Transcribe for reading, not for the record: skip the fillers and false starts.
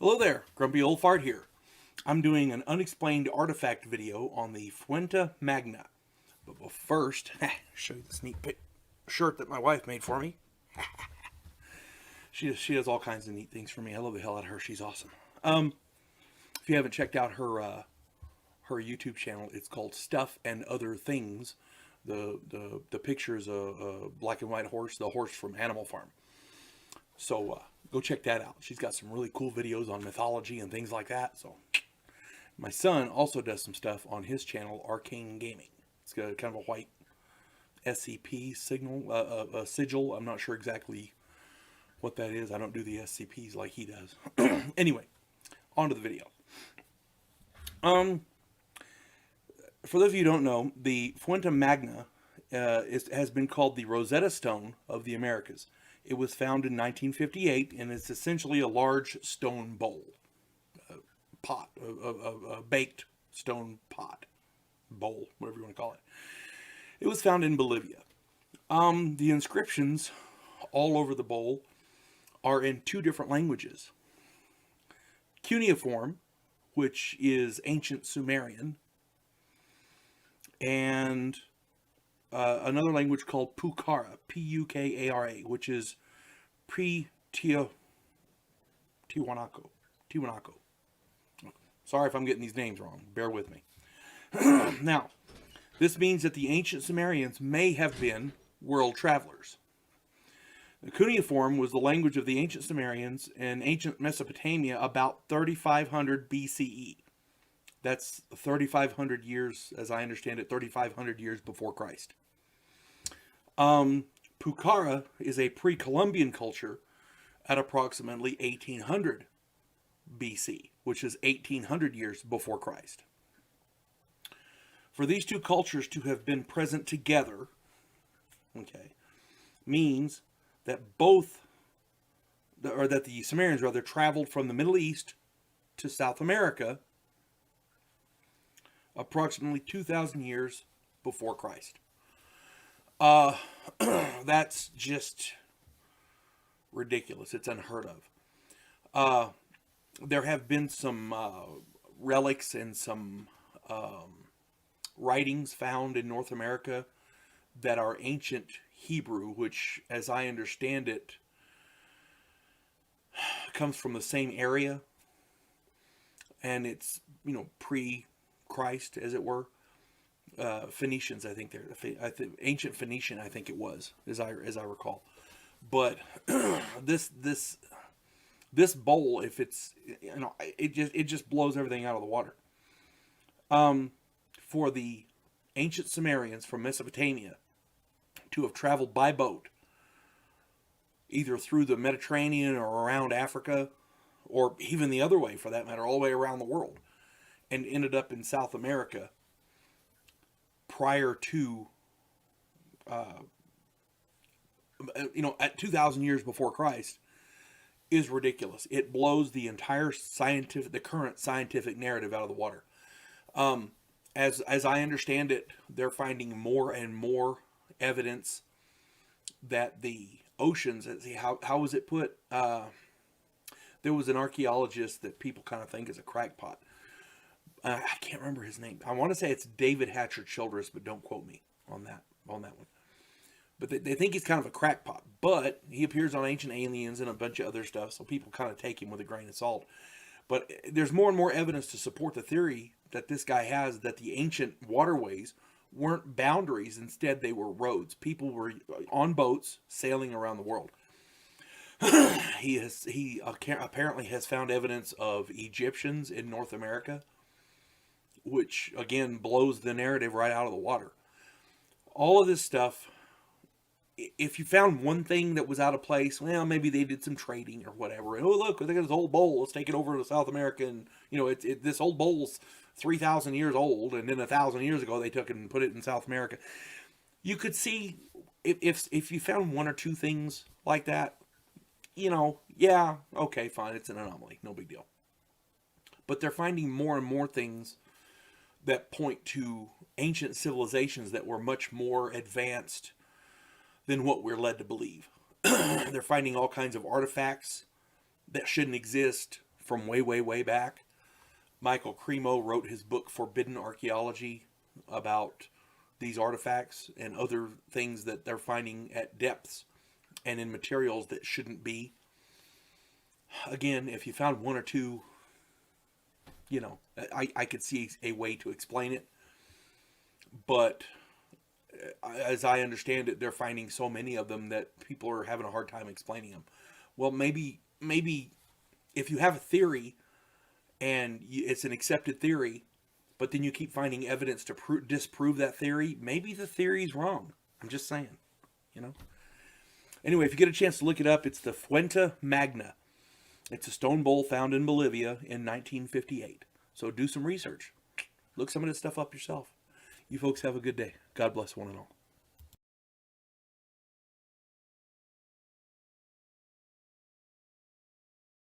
Hello there, Grumpy Old Fart here. I'm doing an unexplained artifact video on the Fuenta Magna. But first, show you this neat shirt that my wife made for me. She does all kinds of neat things for me. I love the hell out of her. She's awesome. If you haven't checked out her YouTube channel, it's called Stuff and Other Things. The picture is a black and white horse, the horse from Animal Farm. So go check that out. She's got some really cool videos on mythology and things like that. So my son also does some stuff on his channel, Arcane Gaming. It's got kind of a white SCP sigil. I'm not sure exactly what that is. I don't do the SCPs like he does. Anyway, on to the video. For those of you who don't know, the Fuenta Magna has been called the Rosetta Stone of the Americas. It was found in 1958, and it's essentially a large stone bowl, pot, a baked stone pot, bowl, whatever you want to call it. It was found in Bolivia. The inscriptions all over the bowl are in two different languages. Cuneiform, which is ancient Sumerian, and another language called Pukara, P-U-K-A-R-A, which is pre-Tiwanaku. Sorry if I'm getting these names wrong. Bear with me. Now, this means that the ancient Sumerians may have been world travelers. The cuneiform was the language of the ancient Sumerians in ancient Mesopotamia about 3500 BCE. That's 3,500 years, as I understand it, 3,500 years before Christ. Pukara is a pre-Columbian culture at approximately 1800 BC, which is 1,800 years before Christ. For these two cultures to have been present together, okay, means that that the Sumerians rather traveled from the Middle East to South America approximately 2,000 years before Christ. That's just ridiculous. It's unheard of. There have been some relics and some writings found in North America that are ancient Hebrew, which, as I understand it, comes from the same area, and it's, pre-Christ, as it were. Phoenicians, I think ancient Phoenician, I think it was, as I recall. But this bowl, if it's, it just blows everything out of the water. For the ancient Sumerians from Mesopotamia to have traveled by boat, either through the Mediterranean or around Africa, or even the other way for that matter, all the way around the world, and ended up in South America prior to, at 2,000 years before Christ, is ridiculous. It blows the entire the current scientific narrative out of the water. As I understand it, they're finding more and more evidence that the oceans, how was it put? There was an archaeologist that people kind of think is a crackpot. I can't remember his name. I want to say it's David Hatcher Childress, but don't quote me on that one. But they think he's kind of a crackpot. But he appears on Ancient Aliens and a bunch of other stuff, so people kind of take him with a grain of salt. But there's more and more evidence to support the theory that this guy has, that the ancient waterways weren't boundaries. Instead, they were roads. People were on boats sailing around the world. He apparently has found evidence of Egyptians in North America, which, again, blows the narrative right out of the water. All of this stuff, if you found one thing that was out of place, well, maybe they did some trading or whatever. And, oh, look, they got this old bowl. Let's take it over to South America. And, this old bowl's 3,000 years old. And then 1,000 years ago, they took it and put it in South America. You could see, if you found one or two things like that, yeah, okay, fine. It's an anomaly. No big deal. But they're finding more and more things that point to ancient civilizations that were much more advanced than what we're led to believe. They're finding all kinds of artifacts that shouldn't exist from way, way, way back. Michael Cremo wrote his book Forbidden Archaeology about these artifacts and other things that they're finding at depths and in materials that shouldn't be. Again, if you found one or two, you know, I could see a way to explain it. But as I understand it, they're finding so many of them that people are having a hard time explaining them. Well, maybe if you have a theory and it's an accepted theory, but then you keep finding evidence to disprove that theory, maybe the theory's wrong. I'm just saying, you know. Anyway, if you get a chance to look it up, it's the Fuenta Magna. It's a stone bowl found in Bolivia in 1958. So do some research. Look some of this stuff up yourself. You folks have a good day. God bless one and all.